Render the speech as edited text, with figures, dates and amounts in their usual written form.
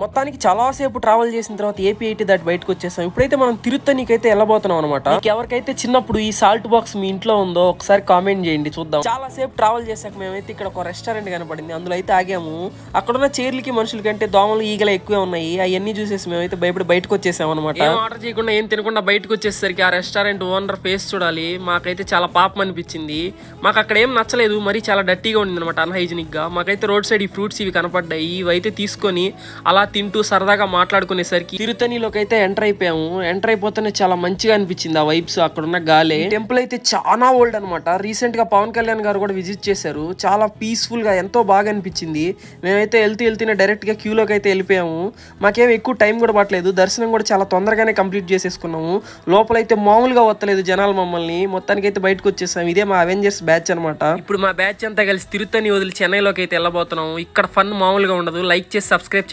మొత్తానికి చాలా సేపు ట్రావెల్ చేసిన తర్వాత ఏపీ 80 దాటి బయటకు వచ్చేసాం. ఇప్పుడైతే మనం తిరుత్తనికి అయితే వెళ్ళబోతున్నాం అనమాట. ఎవరికైతే చిన్నప్పుడు ఈ సాల్ట్ బాక్స్ మీ ఇంట్లో ఉందో ఒకసారి కామెంట్ చేయండి చూద్దాం. చాలా సేపు ట్రావెల్ చేసాక మేమైతే ఇక్కడ ఒక రెస్టారెంట్ కనపడింది, అందులో అయితే ఆగాము. అక్కడున్న చైర్లకి మనుషుల కంటే దోమలు ఈగలు ఎక్కువే ఉన్నాయి. అవన్నీ చూసేసి మేమైతే భయపడి బయటకు వచ్చేసాం అనమాట. ఏం ఆర్డర్ చేయకుండా ఏం తినకుండా బయటకు వచ్చేసరికి ఆ రెస్టారెంట్ ఓనర్ ఫేస్ చూడాలి, మాకైతే చాలా పాపం అనిపించింది. మాకు అక్కడ ఏం నచ్చలేదు, మరీ చాలా డర్టీగా ఉండింది అనమాట, అన్హైజీనిక్ గా. మాకైతే రోడ్ సైడ్ ఈ ఫ్రూట్స్ ఇవి కనపడ్డాయి, ఇవైతే తీసుకొని అలా తింటూ సరదాగా మాట్లాడుకునేసరికి తిరుత్తనిలోకి అయితే ఎంటర్ అయిపోయాము. ఎంటర్ అయిపోతేనే చాలా మంచిగా అనిపించింది ఆ వైబ్స్, అక్కడ ఉన్న గాలి. టెంపుల్ అయితే చాలా ఓల్డ్ అనమాట. రీసెంట్ గా పవన్ కళ్యాణ్ గారు కూడా విజిట్ చేశారు. చాలా పీస్ఫుల్ గా ఎంతో బాగా అనిపించింది. మేమైతే వెళ్తూనే డైరెక్ట్ గా క్యూలోకి అయితే వెళ్ళిపోయాము. మాకేం ఎక్కువ టైం కూడా పట్టలేదు, దర్శనం కూడా చాలా తొందరగానే కంప్లీట్ చేసేసుకున్నాము. లోపలైతే మామూలుగా వస్తలేదు జనాలు మమ్మల్ని. మొత్తానికి అయితే బయటకు వచ్చేసాం. ఇదే మా అవెంజర్స్ బ్యాచ్ అనమాట. ఇప్పుడు మా బ్యాచ్ అంతా కలిసి తిరుత్తని వదిలి చెన్నైలోకి అయితే వెళ్ళబోతున్నాం. ఇక్కడ ఫన్ మామూలుగా ఉండదు. లైక్ చేసి సబ్స్క్రైబ్